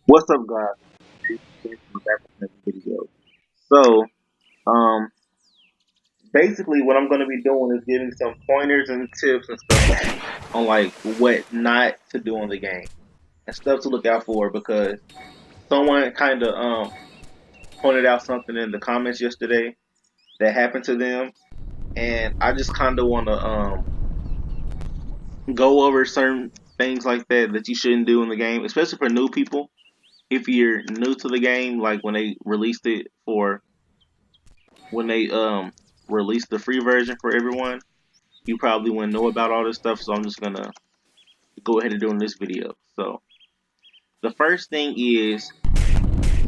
What's up, guys? We're back with another video. So, um, basically, what I'm going to be doing is giving some pointers and tips and stuff on like what not to do in the game and stuff to look out for because someone kind of pointed out something in the comments yesterday that happened to them, and I just kind of want to go over certain things like that you shouldn't do in the game, especially for new people. If you're new to the game, like when they released it for when they released the free version for everyone, you probably wouldn't know about all this stuff. So I'm just gonna go ahead and do in this video. So the first thing is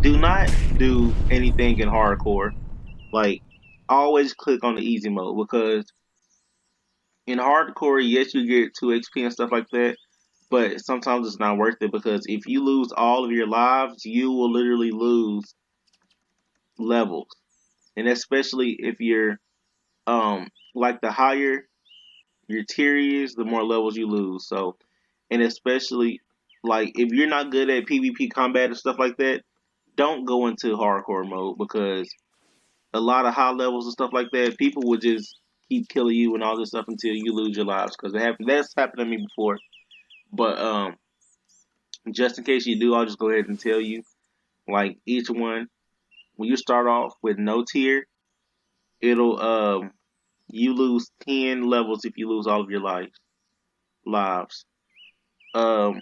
do not do anything in hardcore. Like always click on the easy mode because in hardcore, yes, you get 2 XP and stuff like that, but sometimes it's not worth it because if you lose all of your lives, you will literally lose levels, and especially if you're like the higher your tier is, the more levels you lose. So, and especially like if you're not good at PvP combat and stuff like that, don't go into hardcore mode because a lot of high levels and stuff like that, people will just keep killing you and all this stuff until you lose your lives. Because that's happened to me before. But just in case you do, I'll just go ahead and tell you like each one. When you start off with no tier, it'll you lose 10 levels if you lose all of your lives. Um,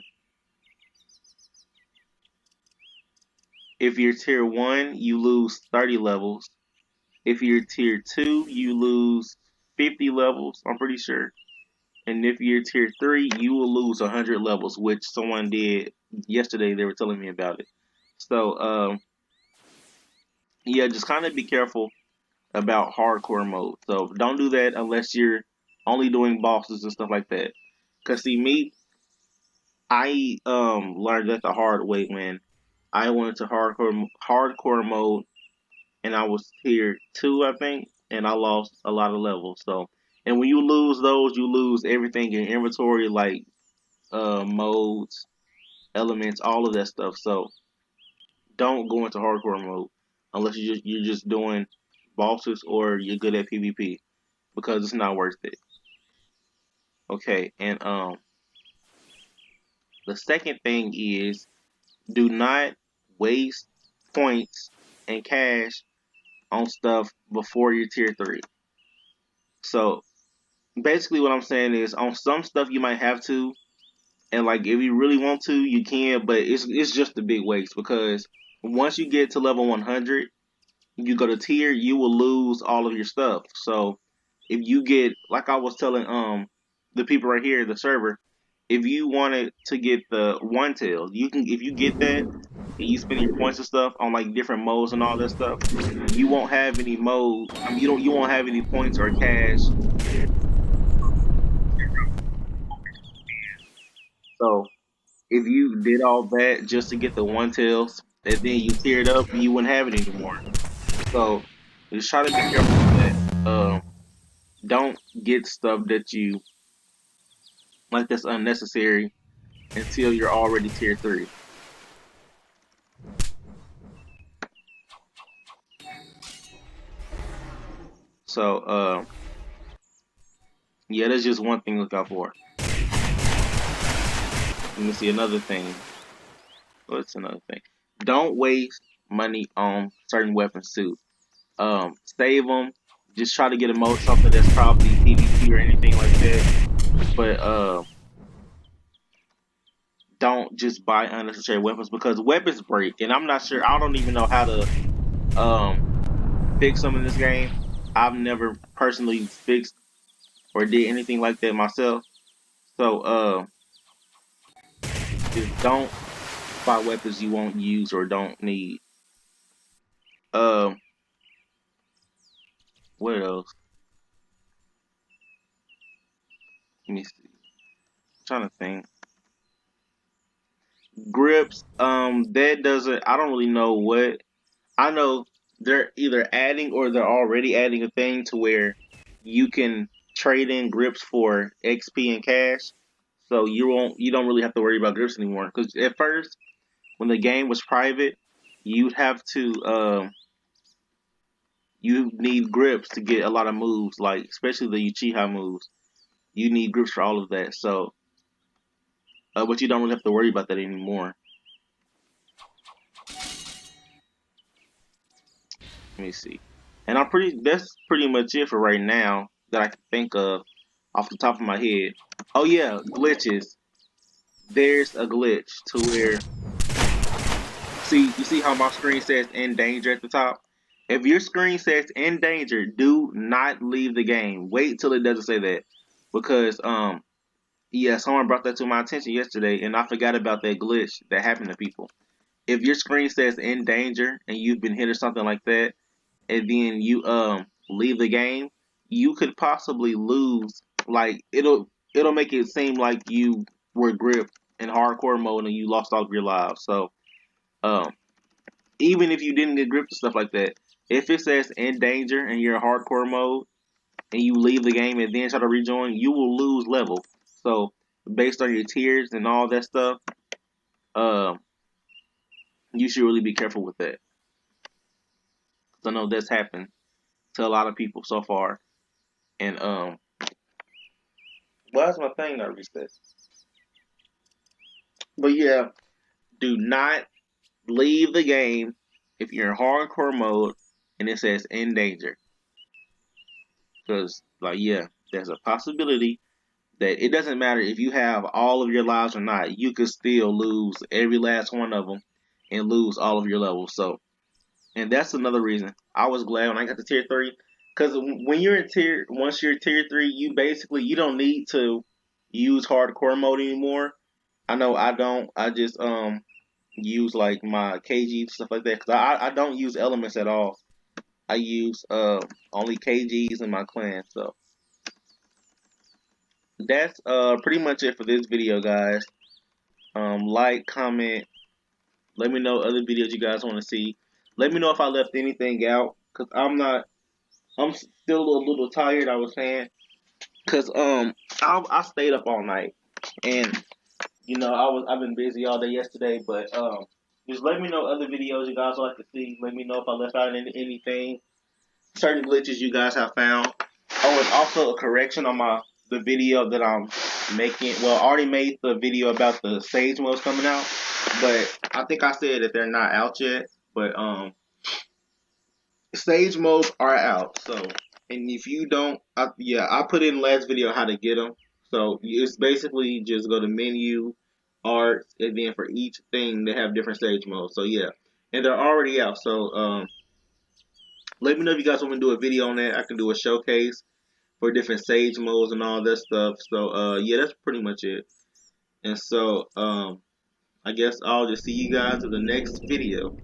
if you're tier 1, you lose 30 levels. If you're tier 2, you lose 50 levels, I'm pretty sure. And if you're tier 3, you will lose 100 levels, which someone did yesterday. They were telling me about it. So, yeah, just kind of be careful about hardcore mode. So, don't do that unless you're only doing bosses and stuff like that. Because, see, me, I learned that the hard way when I went to hardcore mode and I was tier 2, I think, and I lost a lot of levels. So, and when you lose those, you lose everything in inventory, like modes, elements, all of that stuff. So, don't go into hardcore mode unless you're just doing bosses or you're good at PvP because it's not worth it. Okay, and the second thing is do not waste points and cash on stuff before your tier 3. So basically what I'm saying is on some stuff you might have to, and like if you really want to you can, but it's just a big waste because once you get to level 100, you go to tier, you will lose all of your stuff. So if you get, like I was telling the people right here, the server, if you wanted to get the one tail, you can, if you get that and you spend your points and stuff on like different modes and all that stuff, you won't have any mode. I mean, you won't have any points or cash. So if you did all that just to get the one tails and then you teared up, you wouldn't have it anymore. So just try to be careful with that. Don't get stuff that you like that's unnecessary until you're already tier 3. So yeah, that's just one thing to look out for. Let me see another thing. What's another thing? Don't waste money on certain weapons too. Save them. Just try to get a mode something that's probably PvP or anything like that. But don't just buy unnecessary weapons because weapons break, and I'm not sure. I don't even know how to fix them in this game. I've never personally fixed or did anything like that myself. So just don't buy weapons you won't use or don't need. Um, what else? Let me see. I'm trying to think. Grips. That doesn't. I don't really know what. I know they're either adding or they're already adding a thing to where you can trade in grips for XP and cash. So you don't really have to worry about grips anymore. Because at first when the game was private, you'd have to you need grips to get a lot of moves, like especially the Uchiha moves. You need grips for all of that. So, but you don't really have to worry about that anymore. Let me see. And I'm pretty. That's pretty much it for right now that I can think of off the top of my head. Oh yeah, glitches. There's a glitch to where you see how my screen says "in danger" at the top. If your screen says "in danger," do not leave the game. Wait till it doesn't say that, because yeah, someone brought that to my attention yesterday, and I forgot about that glitch that happened to people. If your screen says "in danger" and you've been hit or something like that, and then you leave the game, you could possibly lose. Like it'll make it seem like you were gripped in hardcore mode and you lost all of your lives. So um, even if you didn't get gripped and stuff like that, if it says in danger and you're in hardcore mode and you leave the game and then try to rejoin, you will lose level. So based on your tiers and all that stuff, um, you should really be careful with that. 'Cause I know that's happened to a lot of people so far. And why is my thing not reset? But yeah, do not leave the game if you're in hardcore mode and it says in danger. Because like yeah, there's a possibility that it doesn't matter if you have all of your lives or not, you could still lose every last one of them and lose all of your levels. So, and that's another reason I was glad when I got to tier 3, because when you're in once you're tier 3, you don't need to use hardcore mode anymore. I know I don't. I just use like my KGs stuff like that, because I don't use elements at all. I use only KGs in my clan. So that's pretty much it for this video, guys. Like, comment, let me know other videos you guys want to see. Let me know if I left anything out, cause I'm still a little tired. I was saying, cause I stayed up all night, and I've been busy all day yesterday, but just let me know other videos you guys would like to see. Let me know if I left out anything, certain glitches you guys have found. Oh, and also a correction on the video that I'm making. Well, I already made the video about the stage modes coming out, but I think I said that they're not out yet. But stage modes are out. So, and if you don't, I put in last video how to get them. So it's basically just go to menu, art, and then for each thing they have different stage modes. So yeah, and they're already out. So let me know if you guys want me to do a video on that. I can do a showcase for different sage modes and all that stuff. So yeah, that's pretty much it. And so I guess I'll just see you guys in the next video.